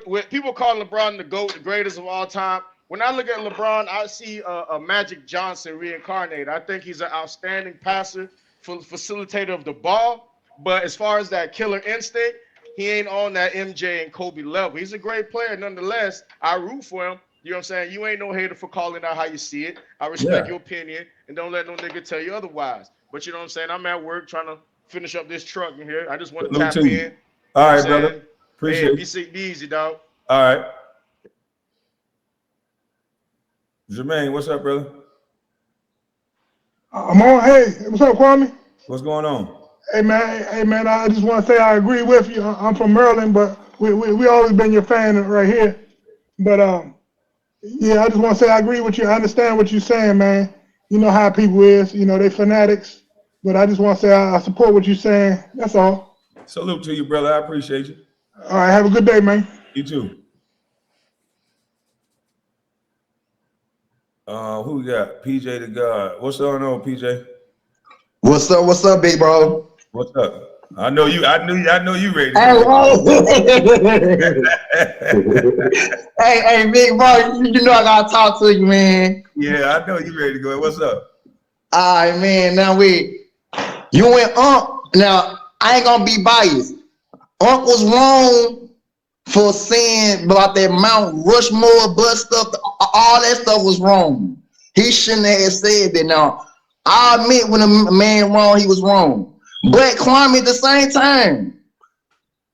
with people calling LeBron the GOAT, the greatest of all time. When I look at LeBron, I see a Magic Johnson reincarnated. I think he's an outstanding passer, facilitator of the ball. But as far as that killer instinct, he ain't on that MJ and Kobe level. He's a great player, nonetheless. I root for him. You know what I'm saying? You ain't no hater for calling out how you see it. I respect your opinion, and don't let no nigga tell you otherwise. But you know what I'm saying? I'm at work trying to finish up this truck in here. I just want to tap in. All right, brother. Appreciate it. Be easy, dog. All right. Jermaine, what's up, brother? I'm on. Hey, what's up, Kwame? What's going on? Hey man, I just want to say I agree with you. I'm from Maryland, but we always been your fan right here. But yeah, I just want to say I agree with you. I understand what you're saying, man. You know how people is. You know, they fanatics. But I just want to say I support what you're saying. That's all. Salute to you, brother. I appreciate you. All right, have a good day, man. You too. Who we got? PJ the God. What's going on, PJ? What's up, big bro? What's up? I know you ready. Hey, big bro, you know I gotta talk to you, man. Yeah, I know you ready to go. What's up? All right, man. Now you went now I ain't gonna be biased. Unc was wrong for saying about that Mount Rushmore bus stuff. All that stuff was wrong. He shouldn't have said that. Now, I admit when a man wrong, he was wrong. But Kwame, at the same time,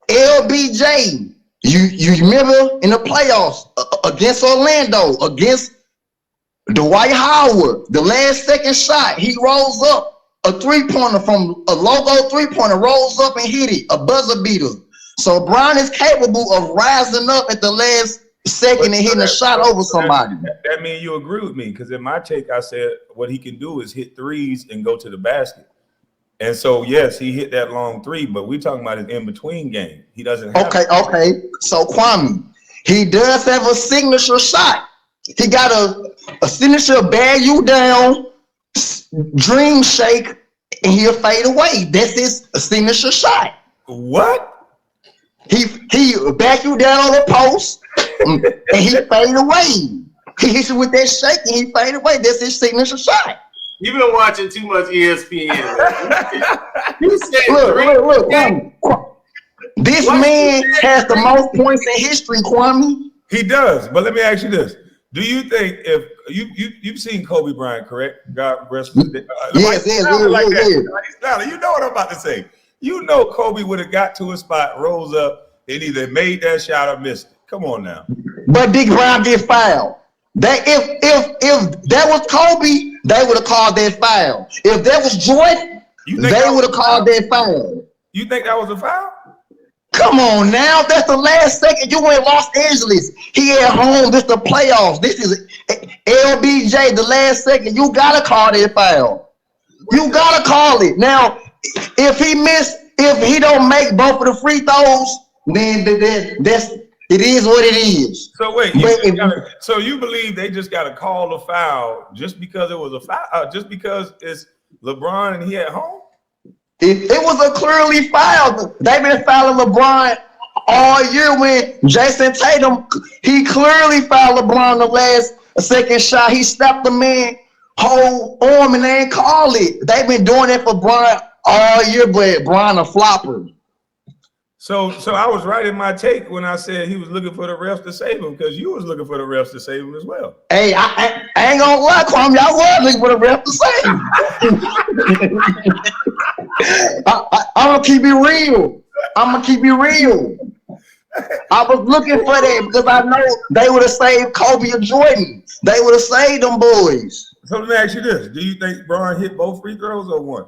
LBJ, you remember in the playoffs against Orlando, against Dwight Howard, the last second shot, he rolls up a three-pointer from a logo three-pointer, rolls up and hit it, a buzzer beater. So Brown is capable of rising up at the last second and hitting a shot over somebody. That means you agree with me, because in my take, I said what he can do is hit threes and go to the basket. And so, yes, he hit that long three, but we're talking about his in-between game. He doesn't have Okay. So, Kwame, he does have a signature shot. He got a signature bear you down, dream shake, and he'll fade away. That's his signature shot. What? He back you down on the post, and he fade away. He hits you with that shake, and he fade away. That's his signature shot. You've been watching too much ESPN. You said look. This man has the most points in history, Kwame. He does, but let me ask you this. Do you think if you've seen Kobe Bryant, correct? God rest his day. Yes. You know what I'm about to say. You know Kobe would have got to a spot, rose up, and either made that shot or missed it. Come on now. But Big Brown get fouled. That if that was Kobe, they would have called that foul. If that was Jordan, they would have called that foul. You think that was a foul? Come on now, that's the last second. You in Los Angeles. He at home. This the playoffs. This is LBJ. The last second. You gotta call that foul. You gotta call it. Now, if he don't make both of the free throws, then it is what it is. So wait, so you believe they just got to call a foul just because it was a foul, just because it's LeBron and he at home? It was a clearly foul. They've been fouling LeBron all year. When Jason Tatum, he clearly fouled LeBron the last second shot. He snapped the man whole arm and they ain't call it. They've been doing it for Bron all year, but Bron a flopper. So I was right in my take when I said he was looking for the refs to save him, because you was looking for the refs to save him as well. Hey, I ain't gonna lie, Kwame, I was looking for the refs to save him. I'm gonna keep it real. I was looking for that because I know they would have saved Kobe or Jordan. They would have saved them boys. So let me ask you this. Do you think Bron hit both free throws or one?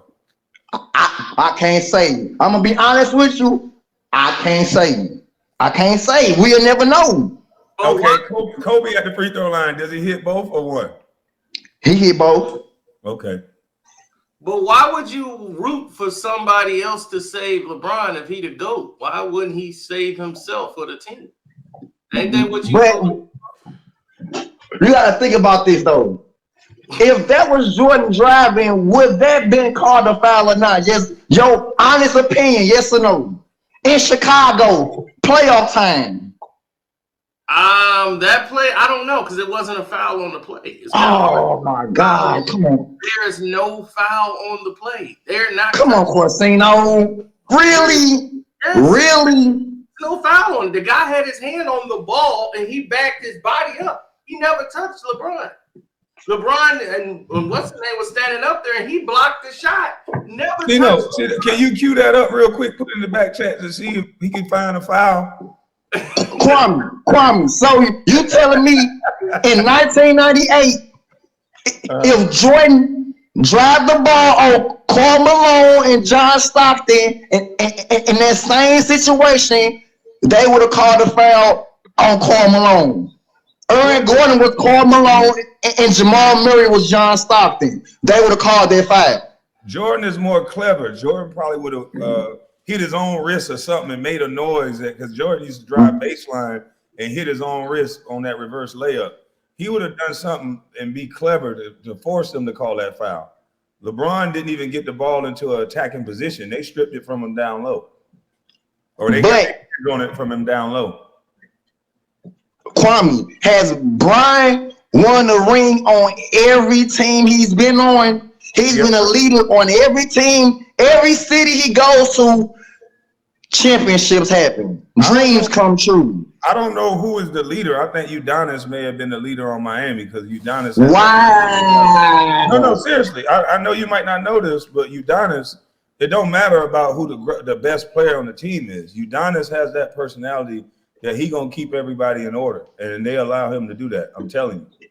I can't say. I'm gonna be honest with you. I can't say. We'll never know. Okay, Kobe at the free throw line. Does he hit both or one? He hit both. Okay. But why would you root for somebody else to save LeBron if he the GOAT? Why wouldn't he save himself for the team? Ain't that what you do? You gotta think about this though. If that was Jordan driving, would that been called a foul or not? Yes, your honest opinion, yes or no? In Chicago, playoff time, That play, I don't know, because it wasn't a foul on the play. Oh my God! Come on, There is no foul on the play. They're not. come on, Karceno. Really, Yes. really. No foul on it. The guy had his hand on the ball and he backed his body up. He never touched LeBron. LeBron and what's his name was standing up there and he blocked the shot. Never touched. Can you cue that up real quick? Put it in the back chat to see if he can find a foul. Kwame. So you telling me in 1998, if Jordan drive the ball on Karl Malone and John Stockton in that same situation, they would have called a foul on Karl Malone. Aaron Gordon was Karl Malone and Jamal Murray was John Stockton. They would have called that foul. Jordan is more clever. Jordan probably would have hit his own wrist or something and made a noise because Jordan used to drive baseline and hit his own wrist on that reverse layup. He would have done something and be clever to force them to call that foul. LeBron didn't even get the ball into an attacking position. They stripped it from him down low. Or they got it from him down low. Kwame, has Brian won the ring on every team he's been on? He's been a leader on every team, every city he goes to. Championships happen. Dreams come true. I don't know who is the leader. I think Udonis may have been the leader on Miami because Udonis. Wow. No, seriously. I know you might not know this, but Udonis, it don't matter about who the best player on the team is. Udonis has that personality that he gonna keep everybody in order, and they allow him to do that. I'm telling you.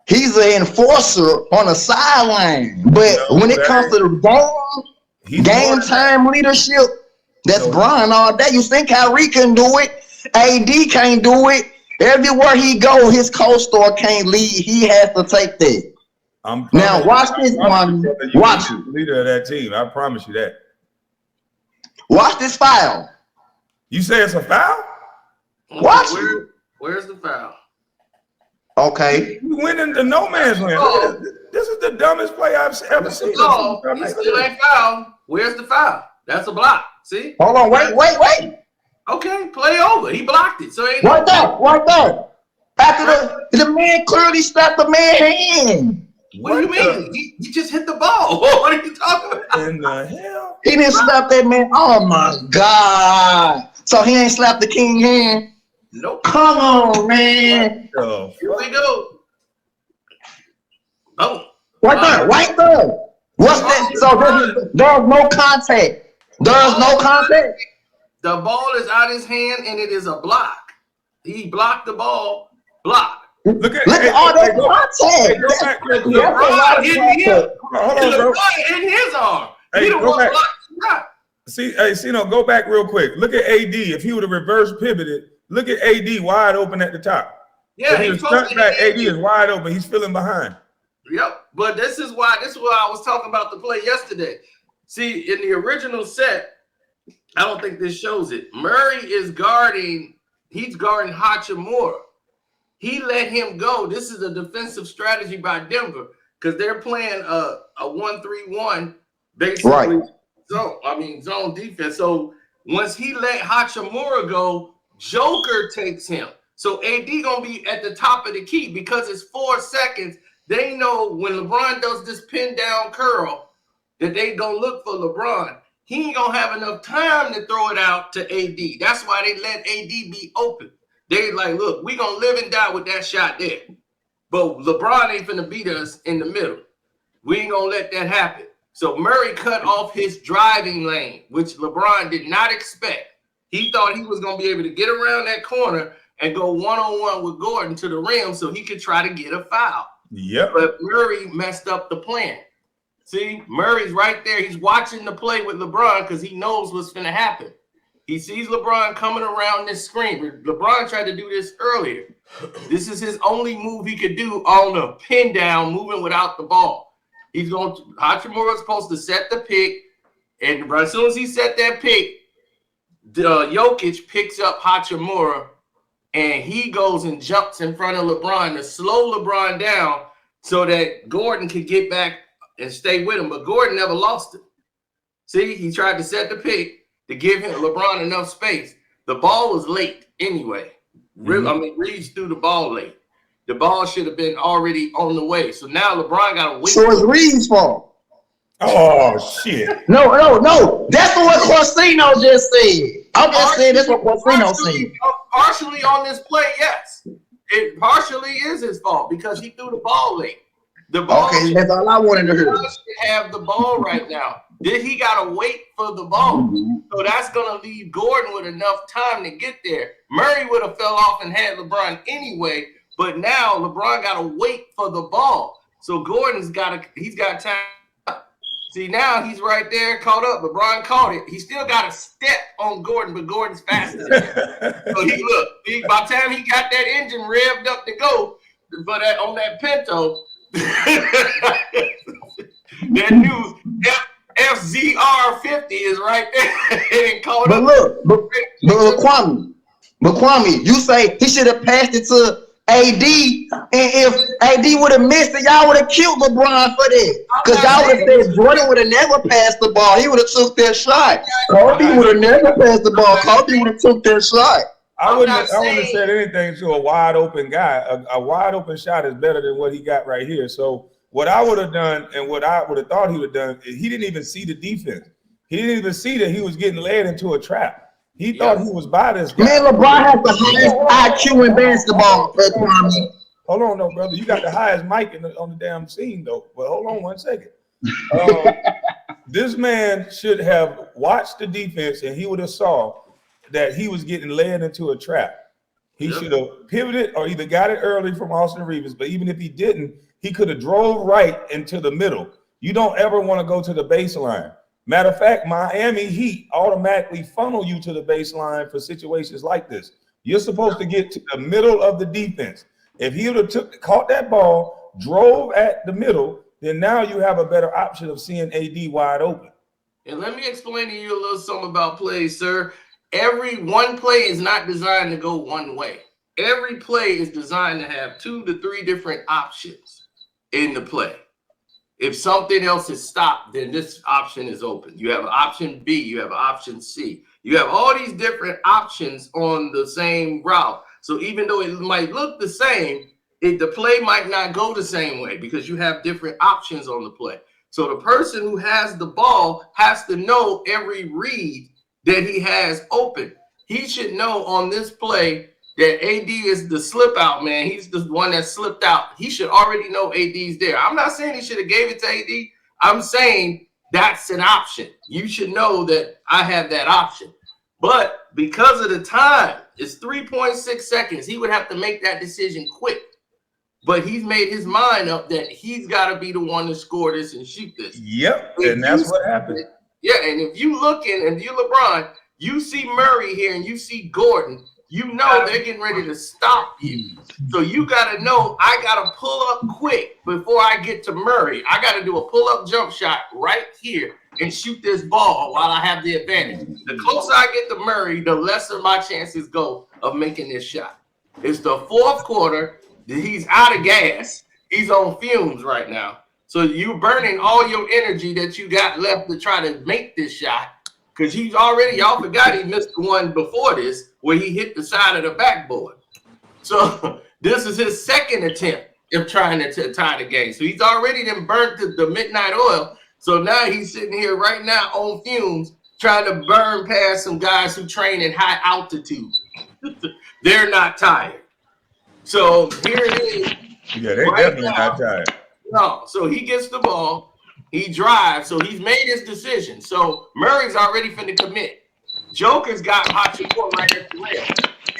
He's an enforcer on the sideline, but when it comes to the game time leadership, that's Brian all day. You think Kyrie can do it? AD can't do it. Everywhere he go, his co-star can't lead. He has to take that. Now watch this one. Watch it. Leader of that team. I promise you that. Watch this foul. You say it's a foul? Watch it. Where's the foul? Okay. We went into no man's land. This is the dumbest play I've ever seen. No, he still ain't foul. Where's the foul? That's a block. See? Hold on. Wait. Okay, play over. He blocked it. So ain't right there. After the man clearly slapped the man's hand. What do you mean? He just hit the ball. What are you talking about? In the hell? He didn't slap that man. Oh my God. So he ain't slapped the king hand? Nope. Come on, man. Oh, here we go. Oh. Right there. What's that? So there's no contact. There's no contact. The ball is out his hand and it is a block. He blocked the ball. Block. Look at all that contact. LeBron in his arm. He the one blocked the shot. See, go back real quick. Look at AD. If he would have reverse pivoted, look at AD wide open at the top. Yeah, he's stuck back. AD is wide open. He's filling behind. Yep. But this is why I was talking about the play yesterday. See, in the original set, I don't think this shows it. Murray is guarding Hachimura. He let him go. This is a defensive strategy by Denver because they're playing a 1-3-1 basically. Right. Zone defense. So once he let Hachimura go, Joker takes him. So AD gonna be at the top of the key because it's 4 seconds. They know when LeBron does this pin down curl that they gonna look for LeBron. He ain't gonna have enough time to throw it out to AD. That's why they let AD be open. They like, look, we gonna live and die with that shot there. But LeBron ain't finna beat us in the middle. We ain't gonna let that happen. So Murray cut off his driving lane, which LeBron did not expect. He thought he was gonna be able to get around that corner and go one-on-one with Gordon to the rim so he could try to get a foul. Yep. But Murray messed up the plan. See, Murray's right there. He's watching the play with LeBron because he knows what's going to happen. He sees LeBron coming around this screen. LeBron tried to do this earlier. This is his only move he could do on a pin down, moving without the ball. Hachimura's supposed to set the pick, and as soon as he set that pick, Jokic picks up Hachimura, and he goes and jumps in front of LeBron to slow LeBron down so that Gordon could get back and stay with him. But Gordon never lost it. See, he tried to set the pick to give him LeBron enough space. The ball was late anyway. Reeves threw the ball late. The ball should have been already on the way. So now LeBron got to wait. So it's Reeves' fault. Oh shit! No. That's what Karceno just said. I'm just saying that's what Karceno said. Partially on this play, yes. It partially is his fault because he threw the ball late. The ball. Okay, that's all I wanted to hear. Should have the ball right now. Then he got to wait for the ball. So that's going to leave Gordon with enough time to get there. Murray would have fell off and had LeBron anyway, but now LeBron got to wait for the ball. So Gordon's he's got time. See, now he's right there, caught up. LeBron caught it. He still got a step on Gordon, but Gordon's faster than him. So by the time he got that engine revved up to go, but on that Pinto, that new FZR50 is right there and caught up. But Kwame, you say he should have passed it to AD, and if AD would have missed it, y'all would have killed LeBron for that. Because y'all would have said Jordan would have never passed the ball. He would have took that shot. Kobe would have never passed the ball. Kobe would have took that shot. I wouldn't have said anything to a wide open guy. A wide open shot is better than what he got right here. So what I would have done and what I would have thought he would have done, he didn't even see the defense. He didn't even see that he was getting led into a trap. He thought he was by this guy. Man, LeBron has the highest IQ in basketball. Hold on, though, brother. You got the highest mic on the damn scene, though. But hold on 1 second. This man should have watched the defense, and he would have saw that he was getting led into a trap. He should have pivoted or either got it early from Austin Reeves, but even if he didn't, he could have drove right into the middle. You don't ever want to go to the baseline. Matter of fact, Miami Heat automatically funnel you to the baseline for situations like this. You're supposed to get to the middle of the defense. If he would have caught that ball, drove at the middle, then now you have a better option of seeing AD wide open. And let me explain to you a little something about plays, sir. Every one play is not designed to go one way. Every play is designed to have 2 to 3 different options in the play. If something else is stopped, then this option is open. You have an option B, you have an option C. You have all these different options on the same route. So even though it might look the same, the play might not go the same way because you have different options on the play. So the person who has the ball has to know every read that he has open. He should know on this play that AD is the slip out man. He's the one that slipped out. He should already know AD's there. I'm not saying he should have gave it to AD. I'm saying that's an option. You should know that I have that option. But because of the time, it's 3.6 seconds. He would have to make that decision quick. But he's made his mind up that he's got to be the one to score this and shoot this. Yep, and that's what happened. Yeah, and if you looking, and you LeBron, you see Murray here and you see Gordon, you know they're getting ready to stop you. So you got to know I got to pull up quick before I get to Murray. I got to do a pull-up jump shot right here and shoot this ball while I have the advantage. The closer I get to Murray, the lesser my chances go of making this shot. It's the fourth quarter. He's out of gas. He's on fumes right now. So you're burning all your energy that you got left to try to make this shot. Because he's already, y'all forgot he missed the one before this where he hit the side of the backboard. So this is his second attempt of trying to tie the game. So he's already then burnt the midnight oil. So now he's sitting here right now on fumes trying to burn past some guys who train in high altitude. They're not tired. So here it is. Yeah, they're definitely not tired. No, so he gets the ball. He drives, so he's made his decision. So Murray's already finna commit. Joker's got Hachimura right at the rail.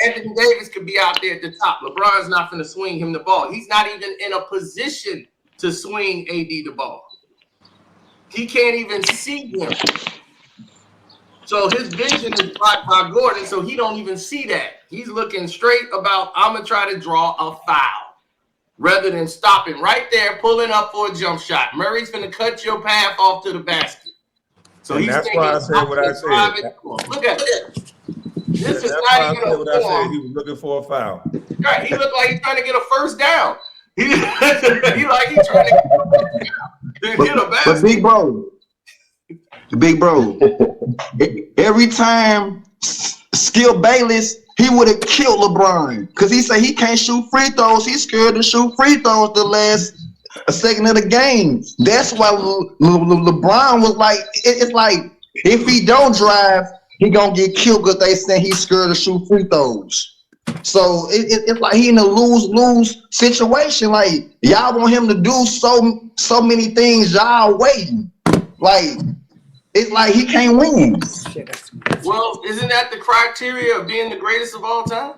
Anthony Davis could be out there at the top. LeBron's not finna swing him the ball. He's not even in a position to swing AD the ball. He can't even see him. So his vision is blocked by Gordon, so he don't even see that. He's looking straight about, I'm gonna try to draw a foul. Rather than stopping right there, pulling up for a jump shot. Murray's going to cut your path off to the basket. So and that's why I said what I said. Look at it. This is not even a what I said. He was looking for a foul. Right. He looked like he's trying to get a first down. He like he's trying to get a basket. But big bro, every time Skip Bayless he would have killed LeBron because he said he can't shoot free throws. He's scared to shoot free throws the last second of the game. That's why LeBron was like, it's like if he don't drive, he gonna get killed because they say he's scared to shoot free throws. So it's like he in a lose-lose situation. Like y'all want him to do so many things, y'all waiting. Like it's like he can't win. Well, isn't that the criteria of being the greatest of all time?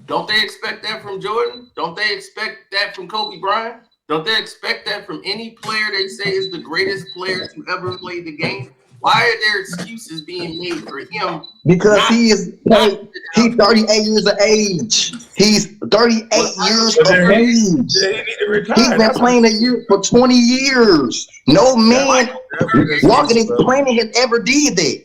Don't they expect that from Jordan? Don't they expect that from Kobe Bryant? Don't they expect that from any player they say is the greatest player to ever play the game? Why are there excuses being made for him? Because he's 38 years of age. He's 38 years of age. He need to retire. He's been playing a year for 20 years. No man walking his planet has ever did that.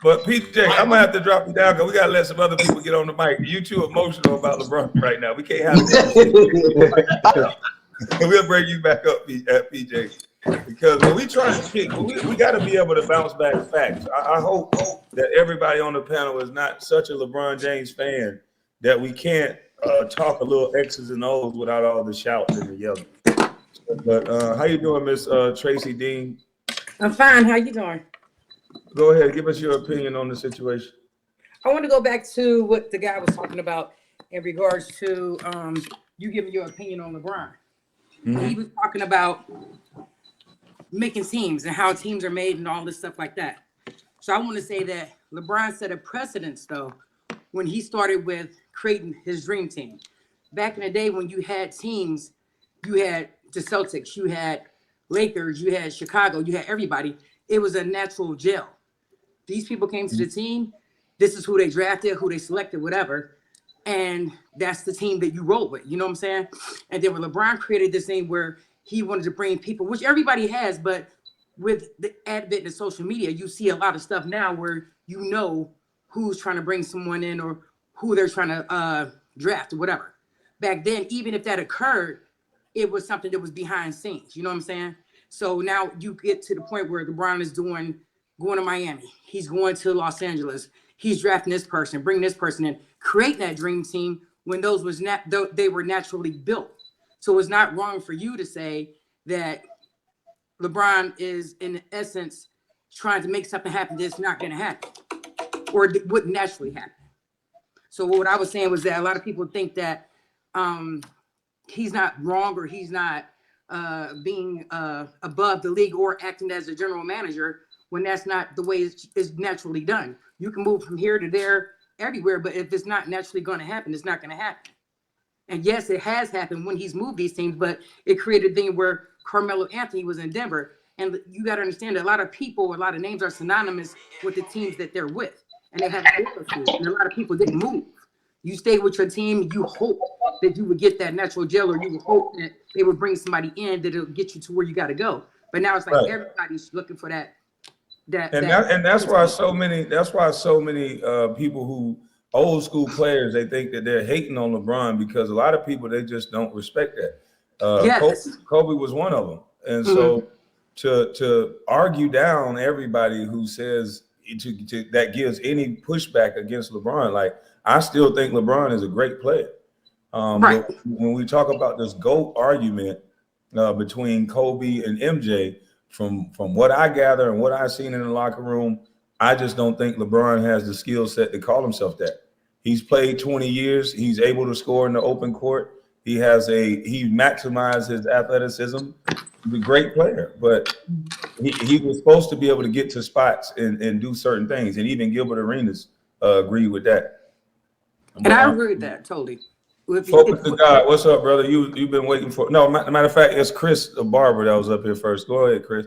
But PJ, I'm gonna have to drop you down because we gotta let some other people get on the mic. You too emotional about LeBron right now. We can't have that. We'll bring you back up, PJ. Because when we try to kick, we got to be able to bounce back facts. I hope that everybody on the panel is not such a LeBron James fan that we can't talk a little X's and O's without all the shouts and the yelling. But how you doing, Miss Tracy Dean? I'm fine. How you doing? Go ahead, give us your opinion on the situation. I want to go back to what the guy was talking about in regards to you giving your opinion on LeBron. Mm-hmm. He was talking about making teams and how teams are made and all this stuff like that. So I want to say that LeBron set a precedence, though, when he started with creating his dream team. Back in the day when you had teams, you had the Celtics, you had Lakers, you had Chicago, you had everybody. It was a natural gel. These people came to the team. This is who they drafted, who they selected, whatever. And that's the team that you roll with. You know what I'm saying? And then when LeBron created this thing where he wanted to bring people, which everybody has, but with the advent of social media, you see a lot of stuff now where you know who's trying to bring someone in or who they're trying to draft or whatever. Back then, even if that occurred, it was something that was behind scenes. You know what I'm saying? So now you get to the point where LeBron is going to Miami. He's going to Los Angeles. He's drafting this person, bringing this person in, creating that dream team when those was they were naturally built. So it's not wrong for you to say that LeBron is, in essence, trying to make something happen that's not going to happen or wouldn't naturally happen. So what I was saying was that a lot of people think that he's not wrong or he's not being above the league or acting as a general manager when that's not the way it's naturally done. You can move from here to there, everywhere, but if it's not naturally going to happen, it's not going to happen. And yes, it has happened when he's moved these teams, but it created a thing where Carmelo Anthony was in Denver. And you got to understand that a lot of people, a lot of names are synonymous with the teams that they're with. And they have and a lot of people didn't move. You stay with your team, you hope that you would get that natural gel, or you would hope that they would bring somebody in that it'll get you to where you got to go. But now it's like everybody's looking for that. That's why so many people who old school players, they think that they're hating on LeBron because a lot of people, they just don't respect that. Yes. Kobe was one of them. And so to argue down everybody who says that gives any pushback against LeBron, like I still think LeBron is a great player. Right. But when we talk about this GOAT argument between Kobe and MJ, from what I gather and what I've seen in the locker room, I just don't think LeBron has the skill set to call himself that. He's played 20 years. He's able to score in the open court. He maximized his athleticism. He's a great player, but he was supposed to be able to get to spots and do certain things. And even Gilbert Arenas agreed with that. And I agree with that totally. Focus to God. What's up, brother? You've been waiting for. No, matter of fact, it's Chris, the barber, that was up here first. Go ahead, Chris.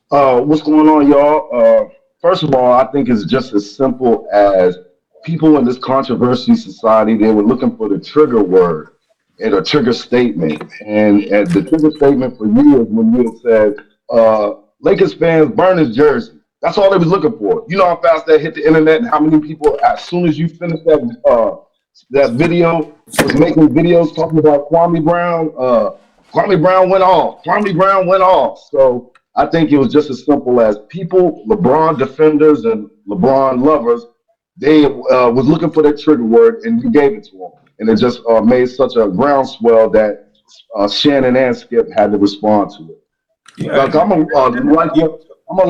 What's going on, y'all? First of all, I think it's just as simple as people in this controversy society, they were looking for the trigger word and a trigger statement. And the trigger statement for you is when you said, Lakers fans burn his jersey. That's all they was looking for. You know how fast that hit the internet and how many people, as soon as you finish that video, was making videos talking about Kwame Brown. Kwame Brown went off. Kwame Brown went off. So I think it was just as simple as people, LeBron defenders and LeBron lovers, they was looking for that trigger word, and we gave it to them, and it just made such a groundswell that Shannon and Skip had to respond to it. Yeah, Like I'm a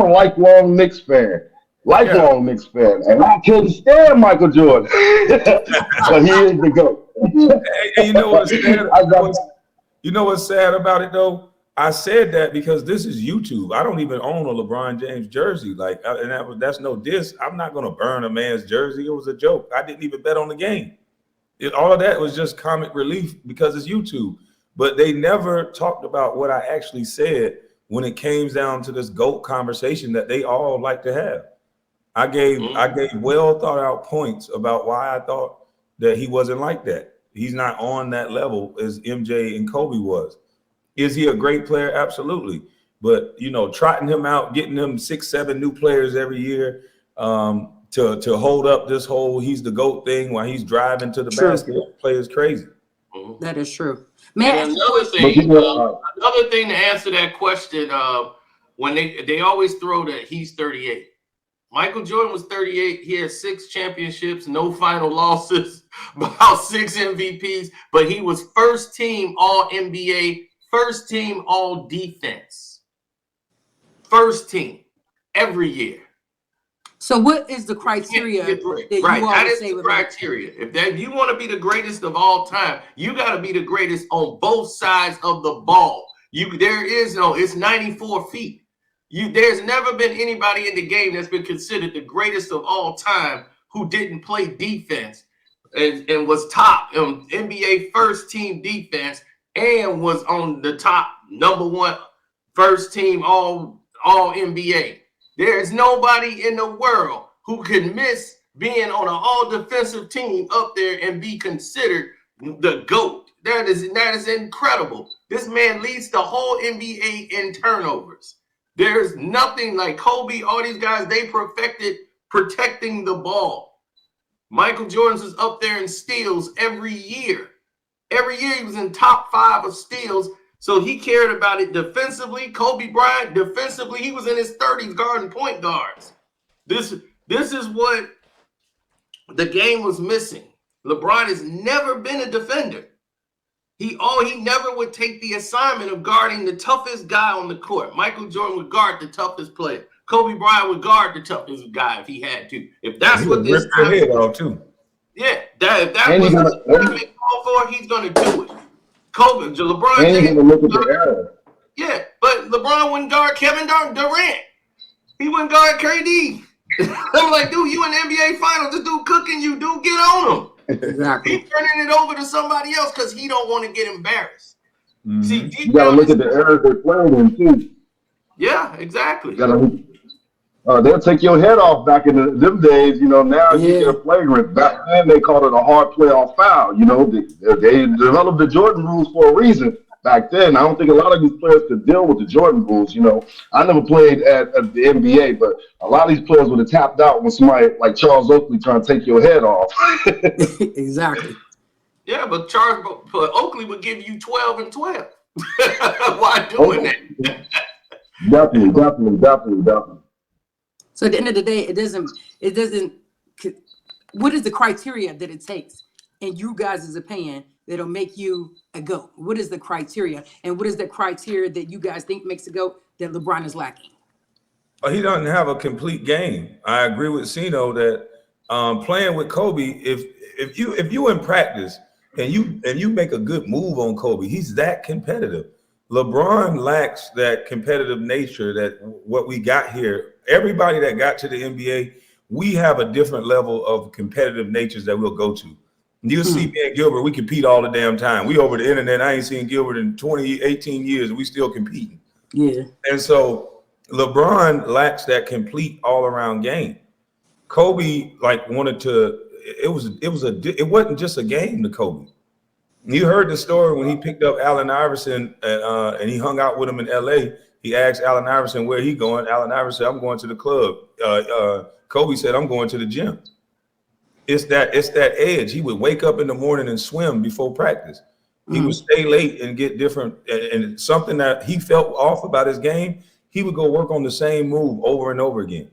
lifelong Knicks fan. yeah. Lifelong Knicks fan. And I couldn't stand Michael Jordan. But he is the GOAT. And you know what's sad? I got You know what's sad about it though? I said that because this is YouTube. I don't even own a LeBron James jersey. Like, and that's no diss. I'm not gonna burn a man's jersey. It was a joke. I didn't even bet on the game. All of that was just comic relief because it's YouTube. But they never talked about what I actually said when it came down to this GOAT conversation that they all like to have. I gave well thought out points about why I thought that he wasn't like that. He's not on that level as MJ and Kobe was. Is he a great player? Absolutely. But, you know, trotting him out, getting him 6, 7 new players every year to hold up this whole he's the GOAT thing while he's driving to the basket play is crazy. That is true. And another thing to answer that question, when they always throw that he's 38. Michael Jordan was 38. He had 6 championships, no final losses, about 6 MVPs, but he was first team All NBA, first team All Defense, first team every year. So what is the criteria that you that is say the criteria. If you want to be the greatest of all time, you got to be the greatest on both sides of the ball. It's 94 feet. There's never been anybody in the game that's been considered the greatest of all time who didn't play defense and was top NBA first team defense and was on the top #1 first team all NBA. There's nobody in the world who could miss being on an all defensive team up there and be considered the GOAT. That is incredible. This man leads the whole NBA in turnovers. There's nothing like Kobe, all these guys, they perfected protecting the ball. Michael Jordan's is up there in steals every year. Every year he was in top 5 of steals. So he cared about it defensively. Kobe Bryant, defensively, he was in his 30s guarding point guards. This is what the game was missing. LeBron has never been a defender. He never would take the assignment of guarding the toughest guy on the court. Michael Jordan would guard the toughest player. Kobe Bryant would guard the toughest guy if he had to. If that's what this rip your head off too. Yeah, if that was what the call for, he's gonna do it. Kobe, LeBron James. Yeah, but LeBron wouldn't guard Kevin Durant. He wouldn't guard KD. I'm like, dude, you in the NBA Finals. This dude cooking you. Dude, get on him. Exactly. He's turning it over to somebody else because he don't want to get embarrassed. Mm-hmm. See, you got to look at the eras they played in too. Yeah, exactly. They'll take your head off back in them days. You know, now you get a flagrant. Back then they called it a hard playoff foul. You know, they developed the Jordan rules for a reason. Back then, I don't think a lot of these players could deal with the Jordan rules. You know, I never played at the NBA, but a lot of these players would have tapped out when somebody like Charles Oakley trying to take your head off. Exactly. Yeah, but Oakley would give you 12 and 12. Why doing that? Definitely. So at the end of the day, it doesn't. What is the criteria that it takes in you guys' opinion that'll make you a GOAT? What is the criteria? And what is the criteria that you guys think makes a GOAT that LeBron is lacking? He doesn't have a complete game. I agree with Sino that playing with Kobe, if you in practice and you make a good move on Kobe, he's that competitive. LeBron lacks that competitive nature that what we got here. Everybody that got to the NBA, we have a different level of competitive natures that we'll go to. You'll see me and Gilbert, we compete all the damn time. We over the internet. I ain't seen Gilbert in 18 years, and we still competing. Yeah. And so LeBron lacks that complete all-around game. Kobe wanted to. It wasn't just a game to Kobe. You heard the story when he picked up Allen Iverson and he hung out with him in LA. He asked Allen Iverson where he going. Allen Iverson said, "I'm going to the club." Kobe said, "I'm going to the gym." It's that edge. He would wake up in the morning and swim before practice. He would stay late and get different, and something that he felt off about his game, he would go work on the same move over and over again.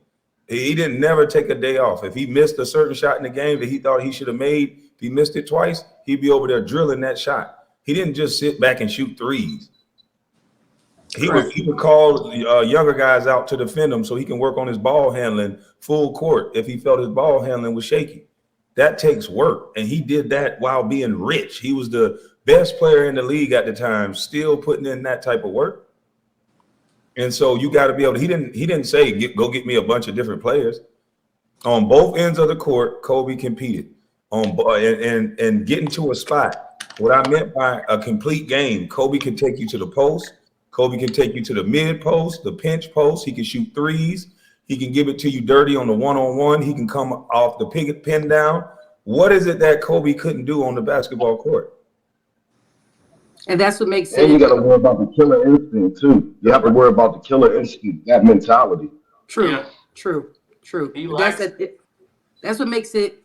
He didn't never take a day off. If he missed a certain shot in the game that he thought he should have made, if he missed it twice, he'd be over there drilling that shot. He didn't just sit back and shoot threes. He would call younger guys out to defend him so he can work on his ball handling full court if he felt his ball handling was shaky. That takes work, and he did that while being rich. He was the best player in the league at the time, still putting in that type of work. And so you got to be able to, he didn't say, go get me a bunch of different players. On both ends of the court, Kobe competed and getting to a spot. What I meant by a complete game, Kobe can take you to the post. Kobe can take you to the mid post, the pinch post. He can shoot threes. He can give it to you dirty on the one-on-one. He can come off the pin down. What is it that Kobe couldn't do on the basketball court? And that's what makes And you got to worry about the killer instinct too. You have to worry about the killer instinct, that mentality. True, Yeah. true. That's what makes it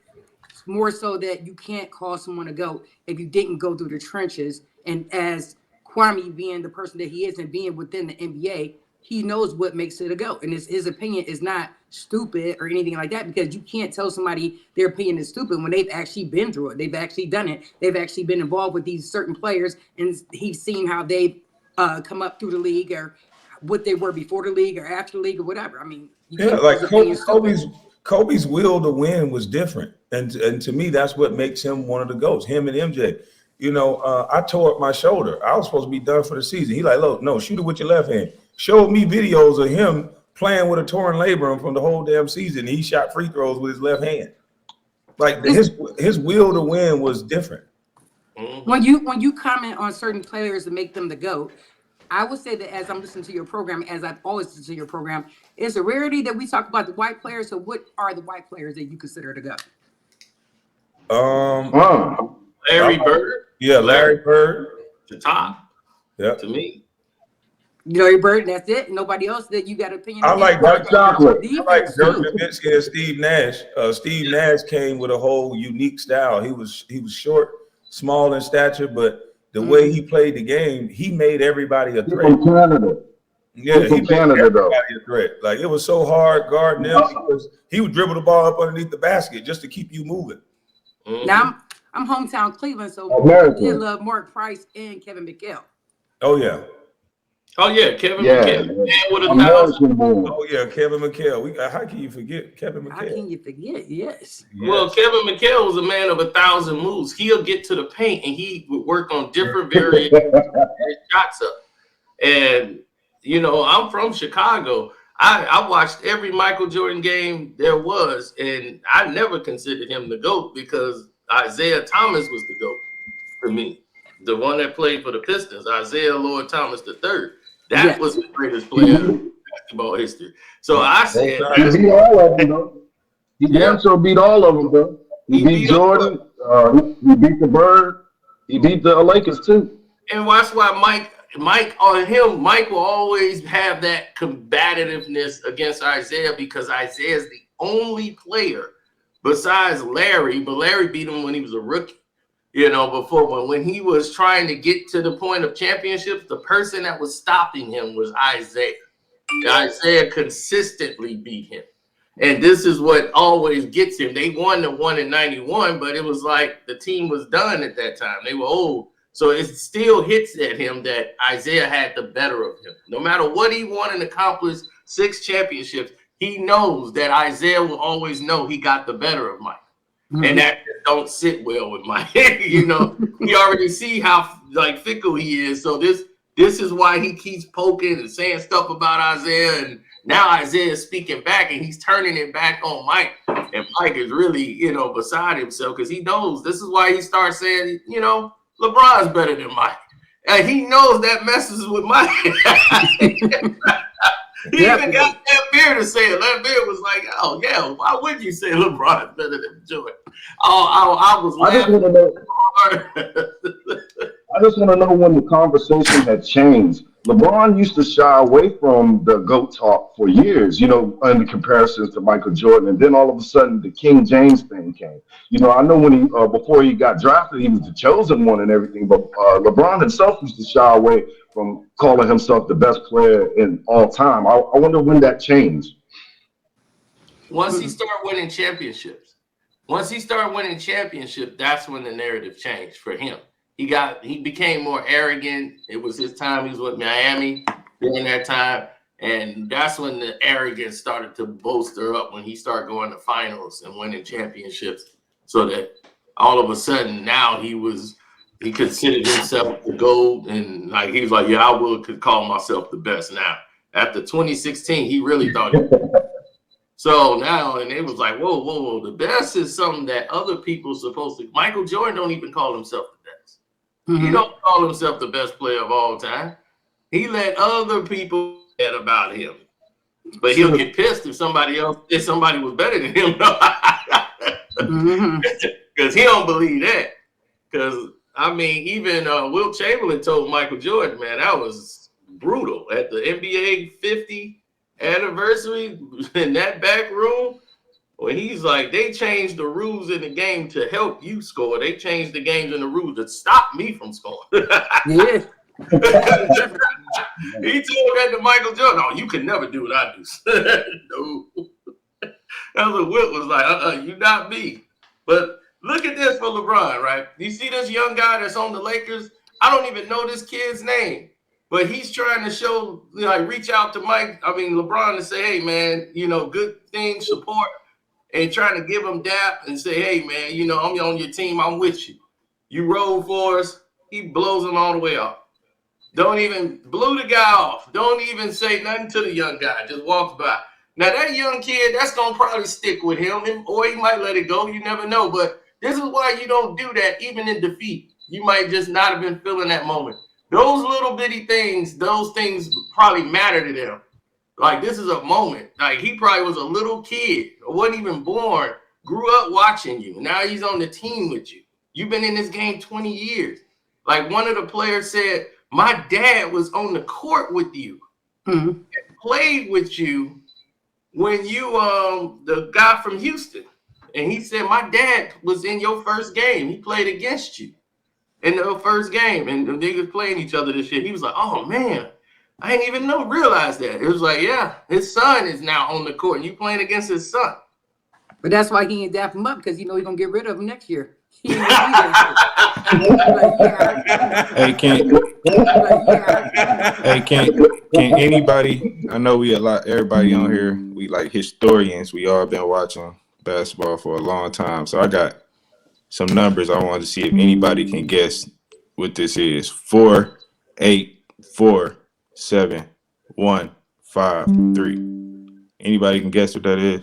more so that you can't call someone a GOAT if you didn't go through the trenches. And as Kwame being the person that he is and being within the NBA, he knows what makes it a GOAT. And his opinion is not stupid or anything like that, because you can't tell somebody their opinion is stupid when they've actually been through it. They've actually done it. They've actually been involved with these certain players, and he's seen how they've come up through the league, or what they were before the league or after the league or whatever. I mean, Yeah, like Kobe's will to win was different. And to me, that's what makes him one of the GOATs, him and MJ. You know, I tore up my shoulder. I was supposed to be done for the season. He like, look, no, shoot it with your left hand. Showed me videos of him playing with a torn labrum from the whole damn season. He shot free throws with his left hand. Like his will to win was different. When you comment on certain players and make them the GOAT, I would say that as I'm listening to your program, as I've always listened to your program, it's a rarity that we talk about the white players. So what are the white players that you consider the GOAT? Larry Bird. Yeah, Larry Bird. The top. Yeah. To me. Larry Bird, that's it. Nobody else that you got an opinion I on? like Dark chocolate. I like Dirk Nowitzki and Steve Nash. Steve Nash came with a whole unique style. He was short, small in stature, but the way he played the game, he made everybody a threat. From Canada. Yeah, he made Canada, though. everybody a threat. Like, it was so hard guarding him because he would dribble the ball up underneath the basket just to keep you moving. Now I'm hometown Cleveland, so American. I did love Mark Price and Kevin McHale. Oh yeah. Oh yeah, Kevin Yeah. McHale. Man with a American born. Oh yeah, Kevin McHale. How can you forget Kevin How McHale? can you forget? Yes. Well, Kevin McHale was a man of 1,000 moves. He'll get to the paint and he would work on different variations of his shots up. And you know, I'm from Chicago. I watched every Michael Jordan game there was, and I never considered him the GOAT because Isaiah Thomas was the GOAT for me. The one that played for the Pistons, Isaiah Lloyd Thomas III. That was the greatest player in basketball history. So I said, He beat all of them, though. He damn sure beat all of them, though. He beat Jordan. He beat the Bird. He beat the Lakers, too. and that's why Mike will always have that combativeness against Isaiah, because Isaiah is the only player besides Larry, but Larry beat him when he was a rookie. You know, before when he was trying to get to the point of championships, the person that was stopping him was Isaiah. Isaiah consistently beat him. And this is what always gets him. They won the one in 91, but it was like the team was done at that time. They were old. So it still hits at him that Isaiah had the better of him. No matter what he won and accomplished, 6 championships, he knows that Isaiah will always know he got the better of Mike. And that don't sit well with Mike. You know, we already see how like fickle he is. So this is why he keeps poking and saying stuff about Isaiah. And now Isaiah is speaking back and he's turning it back on Mike. And Mike is really, you know, beside himself because he knows this is why he starts saying, you know, LeBron's better than Mike. And he knows that messes with Mike. He even got that beard to say it. That beard was like, oh, yeah, why would you say LeBron's better than Jordan? Oh, I was laughing. I just want to know when the conversation had changed. LeBron used to shy away from the GOAT talk for years, you know, in the comparisons to Michael Jordan. And then all of a sudden the King James thing came. You know, I know when he, before he got drafted, he was the chosen one and everything. But LeBron himself used to shy away from calling himself the best player in all time. I wonder when that changed. Once he started winning championships, that's when the narrative changed for him. He became more arrogant. It was his time. He was with Miami during that time. And that's when the arrogance started to bolster up, when he started going to finals and winning championships. So that all of a sudden now he considered himself the GOAT, and like he was like, yeah, I could call myself the best now. After 2016, he really thought it. So now, and it was like, whoa, the best is something that other people supposed to. Michael Jordan don't even call himself the best. He don't call himself the best player of all time. He let other people get about him. But he'll get pissed if somebody was better than him. Because he don't believe that. Because, I mean, even Wilt Chamberlain told Michael Jordan, man, that was brutal. At the NBA 50 anniversary in that back room, when he's like, they changed the rules in the game to help you score. They changed the games and the rules to stop me from scoring. Yeah. He told that to Michael Jordan. No, you can never do what I do. No. That's what Wilt was like, you not me. But look at this for LeBron, right? You see this young guy that's on the Lakers? I don't even know this kid's name. But he's trying to show, like, reach out to LeBron and say, hey, man, good things, support, and trying to give him dap and say, hey, man, I'm on your team. I'm with you. You roll for us. He blows him all the way off. Don't even blew the guy off. Don't even say nothing to the young guy. Just walks by. Now, that young kid, that's going to probably stick with him, or he might let it go. You never know. But this is why you don't do that even in defeat. You might just not have been feeling that moment. Those little bitty things, those things probably matter to them. Like, this is a moment. Like, he probably was a little kid, or wasn't even born, grew up watching you. Now he's on the team with you. You've been in this game 20 years. Like, one of the players said, my dad was on the court with you, and played with you when you, the guy from Houston. And he said, my dad was in your first game. He played against you in the first game, and the niggas playing each other this shit. He was like, oh, man, I didn't even realize that. It was like, yeah, his son is now on the court, and you playing against his son. But that's why he ain't dap him up, because he's going to get rid of him next year. Hey, can anybody? I know everybody on here, we like historians. We all been watching basketball for a long time. So I got some numbers. I wanted to see if anybody can guess what this is. 4, 8, 4, 7, 1, 5, 3. Anybody can guess what that is?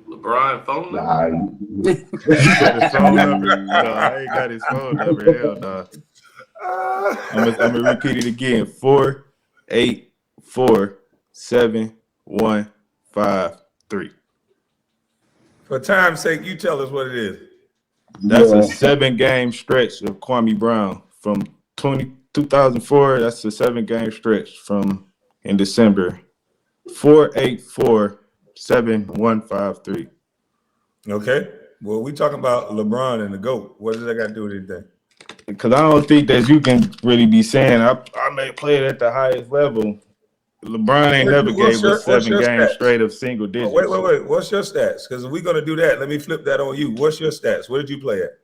LeBron phone number? Nah, His phone number? No, I ain't got his phone number. Hell no. I'm gonna repeat it again. 4, 8, 4, 7, 1, 5, 3. For time's sake, you tell us what it is. That's a 7-game stretch of Kwame Brown from 2004. That's a 7-game stretch from in December. 4, 8, 4, 7, 1, 5, 3. Okay. Well, we talking about LeBron and the GOAT. What does that got to do with anything? Because I don't think that you can really be saying I may play it at the highest level. LeBron ain't never gave us 7 games straight of single digits. Oh, wait. What's your stats? Because if we're gonna do that, let me flip that on you. What's your stats? Where did you play at?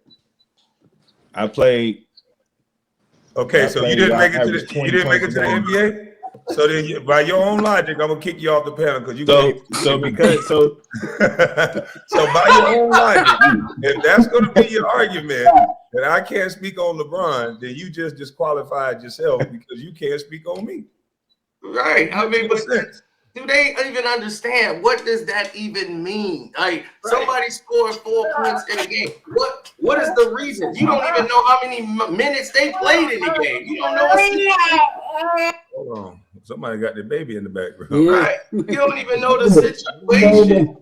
I played. Okay, so you didn't make it to the NBA. So then, by your own logic, I'm gonna kick you off the panel because you. So by your own logic, if that's gonna be your argument that I can't speak on LeBron, then you just disqualified yourself because you can't speak on me. Right. I mean, but do they even understand what does that even mean? Like, somebody scored 4 points in a game. What is the reason? You don't even know how many minutes they played in the game. You don't know what. Hold on. Somebody got their baby in the background. Yeah. Right. You don't even know the situation.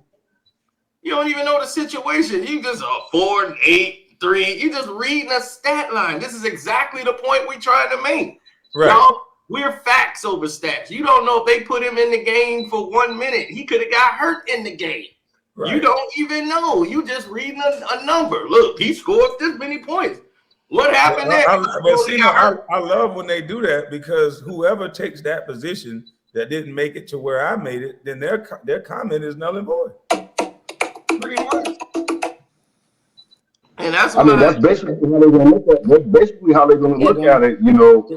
You don't even know the situation. You just 4, 8, 3. You just reading a stat line. This is exactly the point we trying to make. Right. Y'all, we're facts over stats. You don't know if they put him in the game for 1 minute. He could have got hurt in the game. Right. You don't even know. You just reading a number. Look, he scored this many points. What happened there? I love when they do that because whoever takes that position that didn't make it to where I made it, then their comment is null and void. Pretty much. And that's I mean, why. that's basically how they're going to look at. That's basically how they're going to Yeah, look go at ahead. it. You know,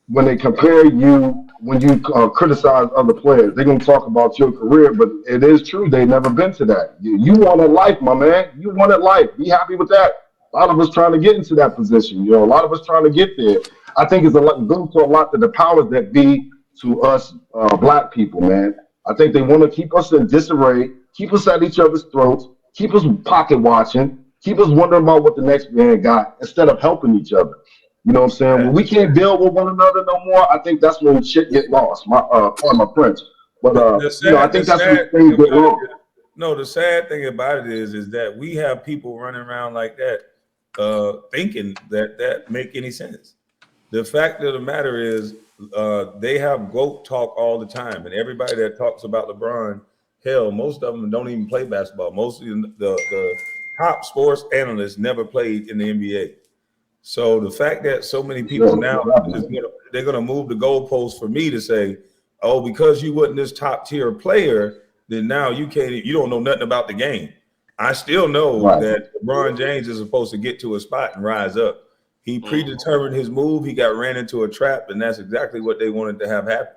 when they compare you, when you criticize other players, they're going to talk about your career. But it is true, they've never been to that. You wanted life, my man. You wanted life. Be happy with that. A lot of us trying to get into that position. You know, a lot of us trying to get there. I think it's a lot goes to a lot to the powers that be to us black people, man. I think they want to keep us in disarray, keep us at each other's throats, keep us pocket watching, keep us wondering about what the next man got instead of helping each other. You know what I'm saying? When we can't build with one another no more, I think that's when shit get lost. Pardon my French, but I The think that's when sad thing things get about it wrong. is, no, the sad thing about it is that we have people running around like that, thinking that make any sense. The fact of the matter is, they have GOAT talk all the time, and everybody that talks about LeBron, hell, most of them don't even play basketball. Most of the top sports analysts never played in the NBA. So the fact that so many people Sure, now they're gonna move the goalposts for me to say, oh, because you wasn't this top tier player, then now you don't know nothing about the game. I still know right. that LeBron James is supposed to get to a spot and rise up. He predetermined his move. He got ran into a trap, and that's exactly what they wanted to have happen.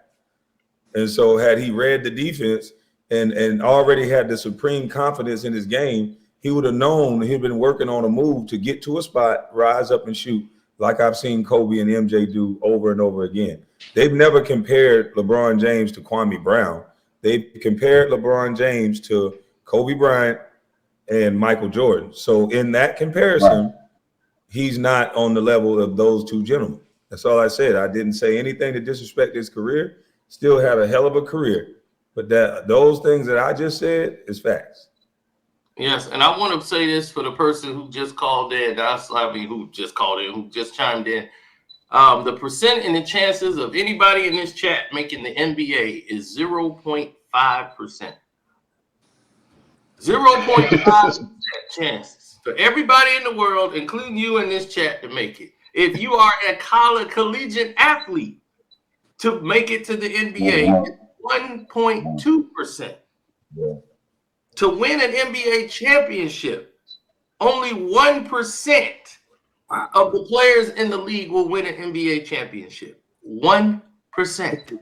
And so had he read the defense and already had the supreme confidence in his game, he would have known he'd been working on a move to get to a spot, rise up and shoot, like I've seen Kobe and MJ do over and over again. They've never compared LeBron James to Kwame Brown. They've compared LeBron James to Kobe Bryant and Michael Jordan. So in that Right. comparison, he's not on the level of those two gentlemen. That's all I said. I didn't say anything to disrespect his career. Still had a hell of a career. But those things that I just said is facts. Yes, and I want to say this for the person who just called in. Who just called in, who just chimed in. The percent and the chances of anybody in this chat making the NBA is 0.5%. 0.5% chances for everybody in the world, including you in this chat, to make it. If you are a collegiate athlete, to make it to the NBA, 1.2%. Yeah. To win an NBA championship, only 1% of the players in the league will win an NBA championship. 1%.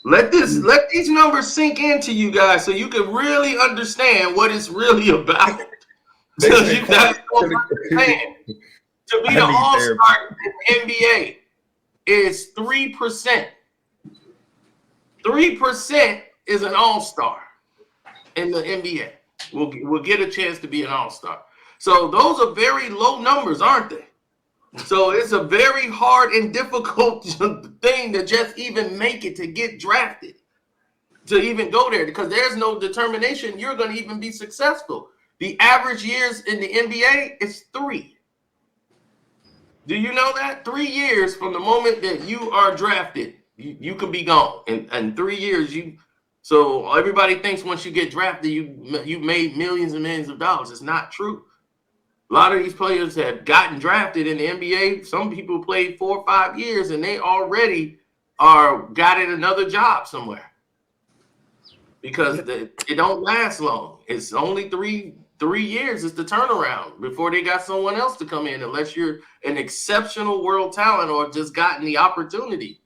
Let these numbers sink into you guys so you can really understand what it's really about. Because you guys don't understand. To be the all-star in the NBA is 3%. 3% is an all-star in the NBA. Will get a chance to be an all-star. So those are very low numbers, aren't they? So it's a very hard and difficult thing to just even make it, to get drafted, to even go there, because there's no determination you're going to even be successful. The average years in the NBA is 3. Do you know that? 3 years from the moment that you are drafted, you could be gone. In 3 years, so everybody thinks once you get drafted, you made millions and millions of dollars. It's not true. A lot of these players have gotten drafted in the NBA. Some people played 4 or 5 years and they already got in another job somewhere, because it don't last long. It's only 3 years is the turnaround before they got someone else to come in, unless you're an exceptional world talent or just gotten the opportunity.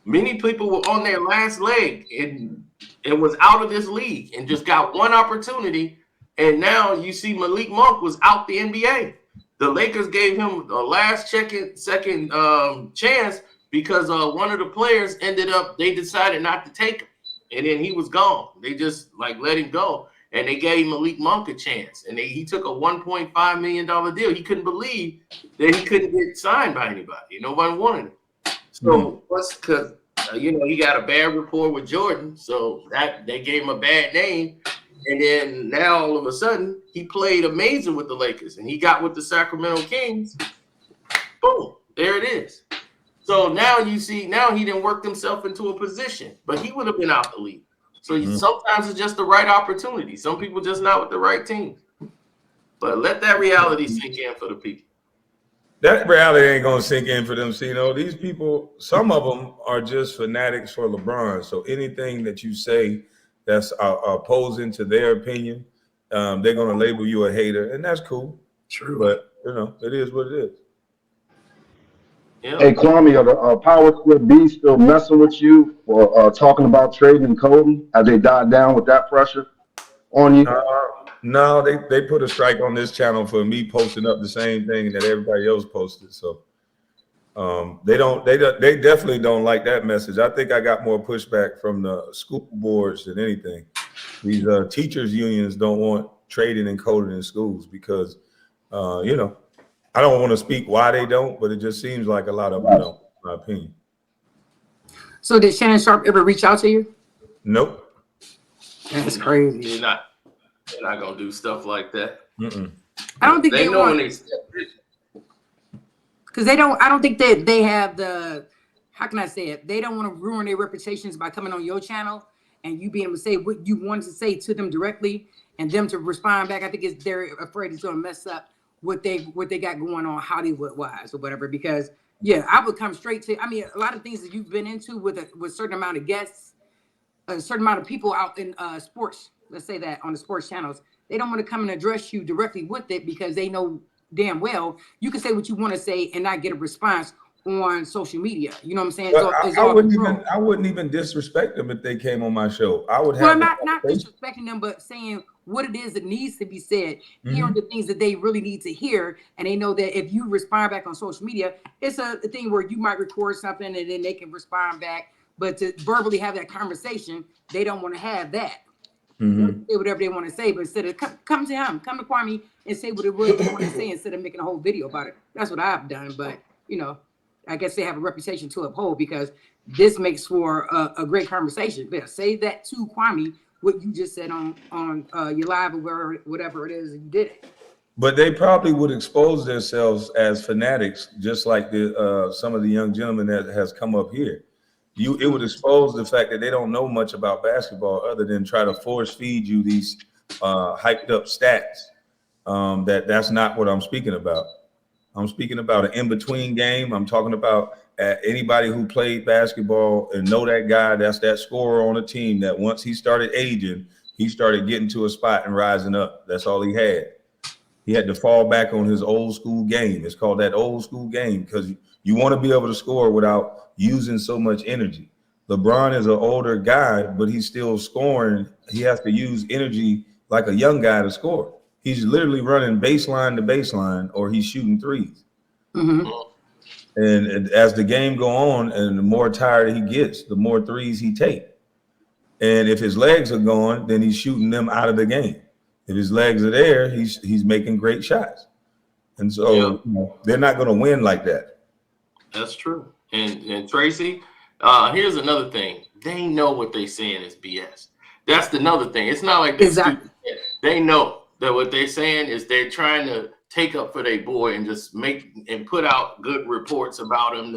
Many people were on their last leg and was out of this league and just got one opportunity. And now you see Malik Monk was out the NBA. The Lakers gave him a last second chance because one of the players they decided not to take him. And then he was gone. They just let him go. And they gave Malik Monk a chance. And he took a $1.5 million deal. He couldn't believe that he couldn't get signed by anybody. Nobody wanted him. So because he got a bad rapport with Jordan, so that they gave him a bad name. And then now all of a sudden he played amazing with the Lakers, and he got with the Sacramento Kings. Boom, there it is. So now you see, now he didn't work himself into a position, but he would have been out the league. So sometimes it's just the right opportunity. Some people just not with the right team. But let that reality sink in for the people. That reality ain't gonna sink in for them. See, these people, some of them are just fanatics for LeBron. So anything that you say that's opposing to their opinion, they're gonna label you a hater, and that's cool. True. But it is what it is. Yeah. Hey, Kwame, are the Power Squad B still messing with you for talking about trading and Cody? Have they died down with that pressure on you? No, they put a strike on this channel for me posting up the same thing that everybody else posted. So they definitely don't like that message. I think I got more pushback from the school boards than anything. These teachers unions don't want trading and coding in schools because I don't want to speak why they don't, but it just seems like a lot of them don't, in my opinion. So did Shannon Sharpe ever reach out to you? Nope. That's crazy. They're not gonna do stuff like that. Mm-mm. I don't think They know when they because I don't think that they have the, how can I say it? They don't want to ruin their reputations by coming on your channel and you being able to say what you wanted to say to them directly and them to respond back. I think they're afraid it's going to mess up what they got going on Hollywood wise or whatever. Because I would come straight to. I mean, a lot of things that you've been into with a certain amount of guests, a certain amount of people out in sports. Let's say that on the sports channels, they don't want to come and address you directly with it because they know damn well you can say what you want to say and not get a response on social media. You know what I'm saying? So it's I all wouldn't even disrespect them if they came on my show. I would have. Well, not disrespecting them, but saying what it is that needs to be said, hearing the things that they really need to hear, and they know that if you respond back on social media, it's a thing where you might record something and then they can respond back. But to verbally have that conversation, they don't want to have that. Say whatever they want to say, but instead of come to him, come to Kwame and say what it was they want to say instead of making a whole video about it. That's what I've done, but I guess they have a reputation to uphold because this makes for a great conversation. Yeah, say that to Kwame what you just said on your live or whatever it is you did it. But they probably would expose themselves as fanatics, just like some of the young gentlemen that has come up here. It would expose the fact that they don't know much about basketball other than try to force feed you these hyped up stats. That's not what I'm speaking about. I'm speaking about an in-between game. I'm talking about anybody who played basketball and know that guy, that's that scorer on a team that once he started aging, he started getting to a spot and rising up. That's all he had. He had to fall back on his old school game. It's called that old school game because you want to be able to score without using so much energy. LeBron is an older guy, but he's still scoring. He has to use energy like a young guy to score. He's literally running baseline to baseline or he's shooting threes. And as the game go on and the more tired he gets, the more threes he takes. And if his legs are gone, then he's shooting them out of the game. If his legs are there, he's making great shots. And so they're not going to win like that. That's true. And Tracy, here's another thing. They know what they're saying is BS. That's another thing. It's not like they know that what they're saying is they're trying to take up for their boy and just make and put out good reports about him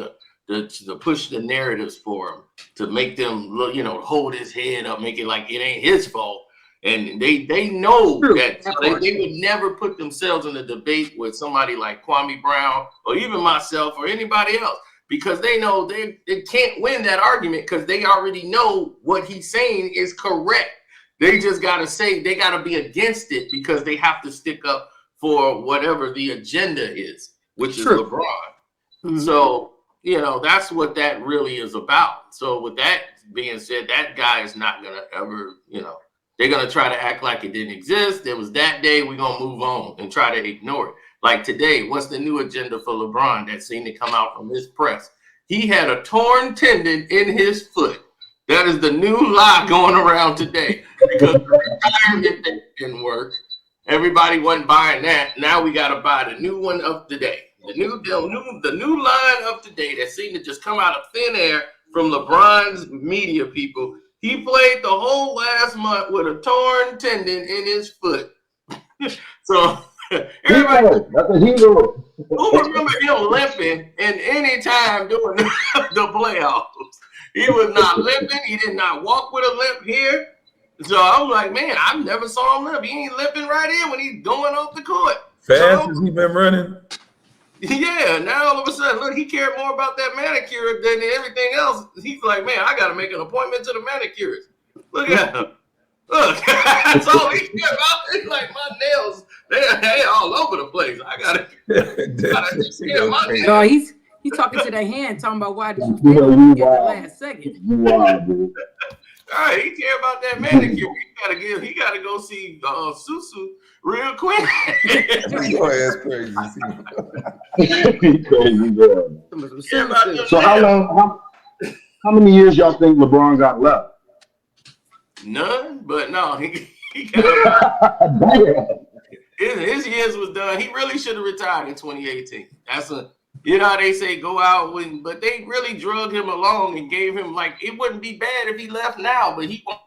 to push the narratives for him, to make them look, hold his head up, make it like it ain't his fault. And they know that so they would never put themselves in a debate with somebody like Kwame Brown or even myself or anybody else because they know they can't win that argument because they already know what he's saying is correct. They just got to say they got to be against it because they have to stick up for whatever the agenda is, which is LeBron. So, that's what that really is about. So with that being said, that guy is not going to ever, they're going to try to act like it didn't exist. It was that day. We're going to move on and try to ignore it. Like today, what's the new agenda for LeBron that seemed to come out from his press? He had a torn tendon in his foot. That is the new lie going around today because the retirement didn't work. Everybody wasn't buying that. Now we got to buy the new one of the day. The new line of the day that seemed to just come out of thin air from LeBron's media people. He played the whole last month with a torn tendon in his foot. So everybody, that's a hero. Who remember him limping in any time during the playoffs? He was not limping. He did not walk with a limp here. So I'm like, man, I never saw him limp. He ain't limping right here when he's going off the court. Fast as he been running. Yeah, now all of a sudden, look, he cared more about that manicure than everything else. He's like, man, I got to make an appointment to the manicurist. Look at him. Look, that's all he cared about. He's like, my nails, they all over the place. I gotta get my nails. No, he's talking to that hand, talking about why did you You fail know, at the last second. You wild, dude. All right, he care about that manicure. He gotta go see Susu real quick. Your ass crazy. He crazy, bro. Care about them So nails. how many years y'all think LeBron got left? None, but no, he got Damn. his years was done. He really should have retired in 2018. You know how they say go out when, but they really drug him along and gave him, like, it wouldn't be bad if he left now, but he won't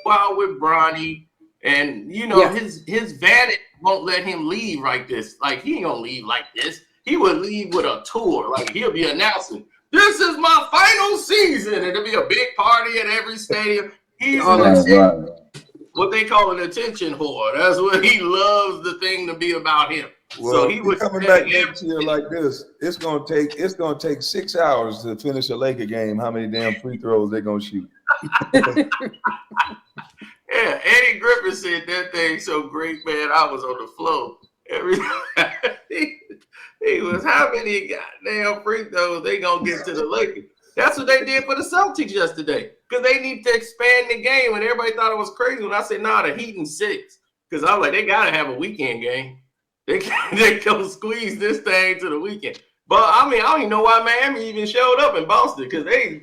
go out with Bronny, and you know his vanity won't let him leave like this. Like, he ain't gonna leave like this. He would leave with a tour. Like, he'll be announcing, "This is my final season," and there'll be a big party at every stadium. He's what they call an attention whore. That's what he loves the thing to be about him. Well, so he was coming back next year like this. It's gonna take 6 hours to finish a Laker game. How many damn free throws they gonna shoot? Yeah, Eddie Griffin said that thing so great, man. I was on the floor every time. He was, how many goddamn free throws they gonna get to the Lakers? That's what they did for the Celtics yesterday, because they need to expand the game. And everybody thought it was crazy when I said, "Nah, the Heat in 6." Because I was like, they gotta have a weekend game. They gonna squeeze this thing to the weekend. But I mean, I don't even know why Miami even showed up in Boston, because they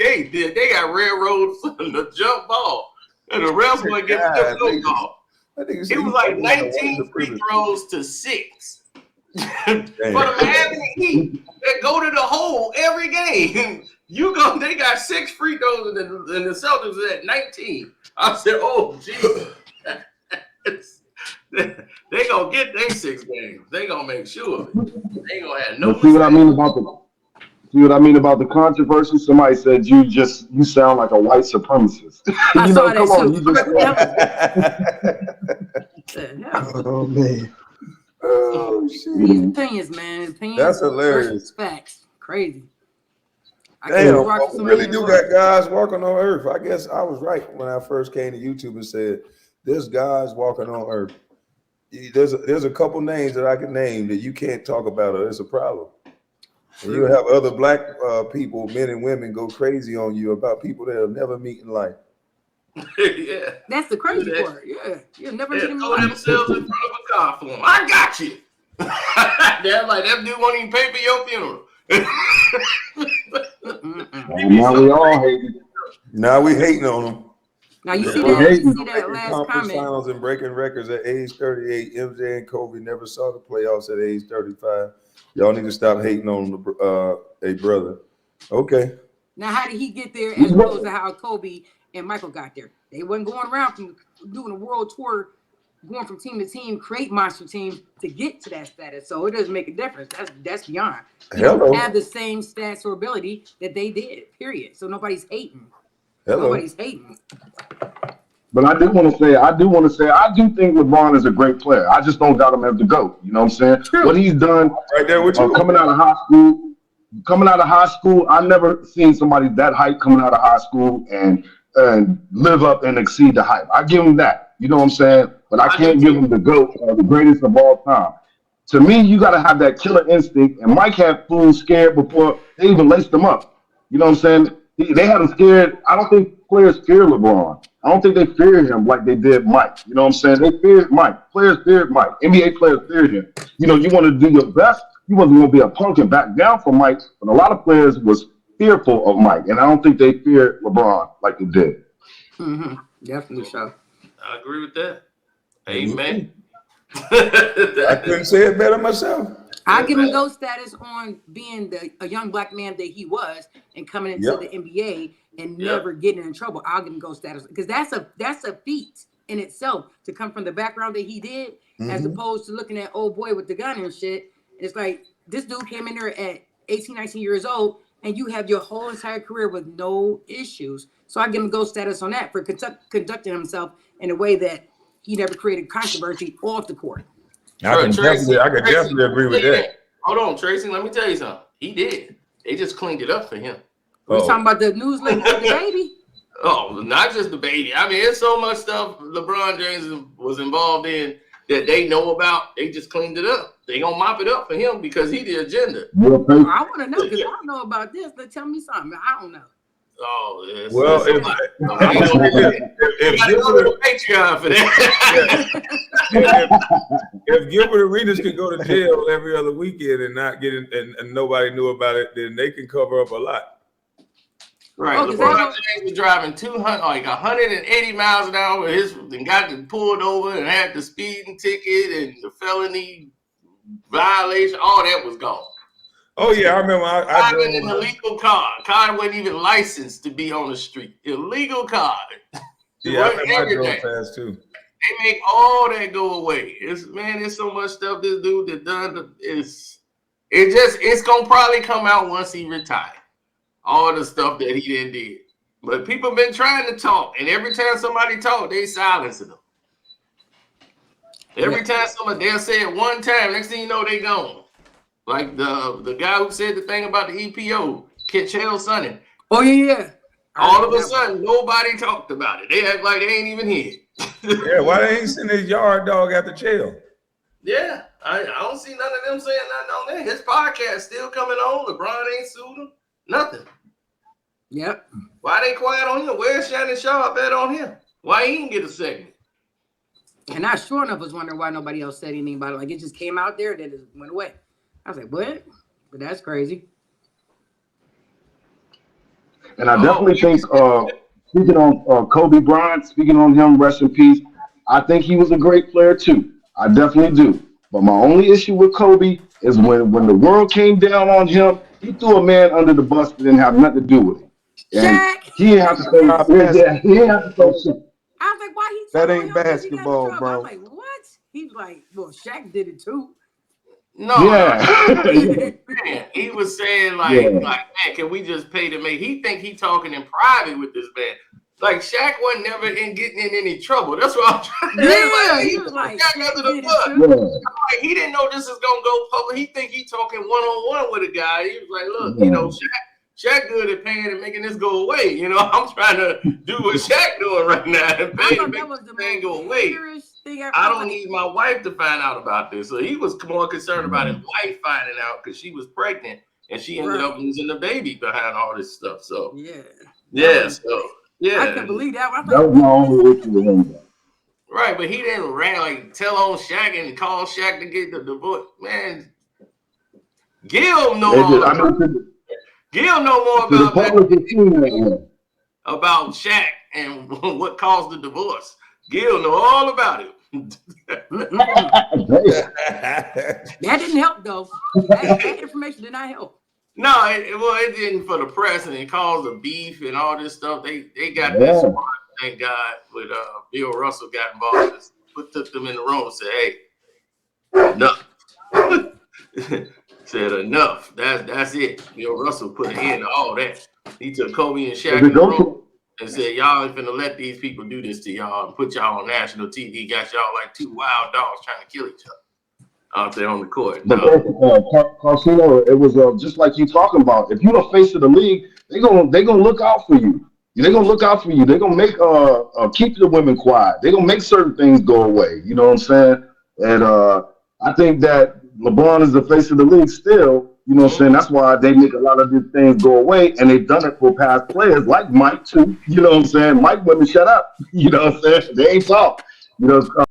got railroad from the jump ball, and the refs wouldn't give them no call. It was like 19 free throws to 6 for the Miami Heat that go to the hole every game. They got 6 free throws, and the Celtics was at 19. I said, "Oh, geez." They gonna get their 6 games. They gonna make sure. They ain't gonna have no. See what I mean about the controvery? Somebody said you sound like a white supremopist. I saw that too. Oh man. Oh shit. These opinions, man. Opinions. That's hilarious. Versus facts. Crazy. Damn, we really do got guys walking on earth. I guess I was right when I first came to YouTube and said, "There's guys walking on earth." There's a couple names that I can name that you can't talk about, or it's a problem. And you have other black people, men and women, go crazy on you about people they'll never meet in life. Yeah, that's the crazy part. Yeah, you'll never meet them. Throw themselves in front of a car for them. I got you. They're like, that dude won't even pay for your funeral. Now we all hating. Now we hating on them. Now you see that last Conference comment. finals and breaking records at age 38. MJ and Kobe never saw the playoffs at age 35. Y'all need to stop hating on a brother. Okay. Now, how did he get there as opposed to how Kobe and Michael got there? They wasn't going around from doing a world tour, going from team to team, create monster teams to get to that status. So it doesn't make a difference. That's beyond. You don't have the same stats or ability that they did, period. So nobody's hating. Nobody's hating. But I do want to say, I do think LeBron is a great player. I just don't doubt him as the GOAT. You know what I'm saying? True. What he's done right there with you. Coming out of high school, I've never seen somebody that hype coming out of high school and live up and exceed the hype. I give him that. You know what I'm saying? But I can't give him the GOAT, the greatest of all time. To me, you got to have that killer instinct. And Mike had fools scared before they even laced him up. You know what I'm saying? They had him scared. I don't think players fear LeBron. I don't think they fear him like they did Mike. You know what I'm saying? They feared Mike. Players feared Mike. NBA players feared him. You know, you want to do your best. You wasn't going to be a punk and back down from Mike. But a lot of players was fearful of Mike. And I don't think they feared LeBron like they did. Mm-hmm. Definitely so. I agree with that. Amen. I couldn't say it better myself. I give him GOAT status on being a young black man that he was and coming into the NBA and never getting in trouble. I'll give him GOAT status because that's a feat in itself to come from the background that he did, as opposed to looking at old boy with the gun and shit. It's like this dude came in there at 18, 19 years old, and you have your whole entire career with no issues. So I give him GOAT status on that for conducting himself in a way that he never created controversy off the court. I could definitely agree with that. Hold on, Tracy. Let me tell you something. He did. They just cleaned it up for him. We talking about the newsletter for the baby? Oh, not just the baby. I mean, there's so much stuff LeBron James was involved in that they know about. They just cleaned it up. They gonna mop it up for him because he the agenda. I want to know because I don't know about this. But tell me something. I don't know. Oh, yes. Well, if Gilbert, Patreon for that. if Gilbert Arenas could go to jail every other weekend and not get in, and nobody knew about it, then they can cover up a lot. Right. LeBron James was driving 180 miles an hour. And got pulled over and had the speeding ticket and the felony violation. All that was gone. Oh yeah, I remember. I drove an illegal car. Car wasn't even licensed to be on the street. Illegal car. Yeah, I remember I drove fast too. They make all that go away. There's so much stuff this dude that done. It's gonna probably come out once he retired. All the stuff that he did. But people been trying to talk, and every time somebody talk, they silencing them. Every time they'll say it one time, next thing you know, they gone. Like the guy who said the thing about the EPO, Kitchell Sonny. Oh yeah. All of a sudden, nobody talked about it. They act like they ain't even here. Yeah, why they ain't send his yard dog out the jail? Yeah, I don't see none of them saying nothing on there. His podcast still coming on. LeBron ain't sued him. Nothing. Yep. Why they quiet on him? Where's Shannon Sharpe at on him? Why he didn't get a segment? And I sure enough was wondering why nobody else said anything about it. Like it just came out there, then it went away. I was like, what? But that's crazy. And I definitely think, speaking on Kobe Bryant, speaking on him, rest in peace, I think he was a great player too. I definitely do. But my only issue with Kobe is when the world came down on him, he threw a man under the bus that didn't have nothing to do with it. And he didn't have to say that. He didn't have to say shit. I was like, why he that ain't basketball, bro. I was like, what? He was like, well, Shaq did it too. No, he was saying man, can we just pay to make? He think he talking in private with this man. Like Shaq wasn't never getting in any trouble. That's what I'm trying to say. He was like, Shaq under the bus. Like, he didn't know this is gonna go public. He think he talking one-on-one with a guy. He was like, look, Shaq good at paying and making this go away. I'm trying to do what Shaq doing right now and pay to make this thing go away. I don't need my wife to find out about this. So he was more concerned about his wife finding out because she was pregnant and she ended up losing the baby behind all this stuff. So I can believe that. That was my only issue with him. Right, but he didn't tell on Shaq and call Shaq to get the divorce. Man, Gil know more about that. About Shaq and what caused the divorce. Gil know all about it. That didn't help though. That information did not help. No, it didn't for the press, and it caused a beef and all this stuff. They got this smart, thank God, with Bill Russell got involved. Took them in the room and said, hey, enough. Said enough. That's it. Bill Russell put an end to all that. He took Kobe and Shaq in the room and said, y'all ain't finna let these people do this to y'all and put y'all on national TV. Got y'all like two wild dogs trying to kill each other out there on the court. But Karceno, it was just like you talking about. If you the face of the league, they gonna look out for you. They're gonna look out for you. They're gonna make keep the women quiet. They're gonna make certain things go away. You know what I'm saying? And I think that LeBron is the face of the league still. You know what I'm saying? That's why they make a lot of these things go away, and they've done it for past players like Mike too. You know what I'm saying? Mike wouldn't shut up. You know what I'm saying? They ain't talk. You know.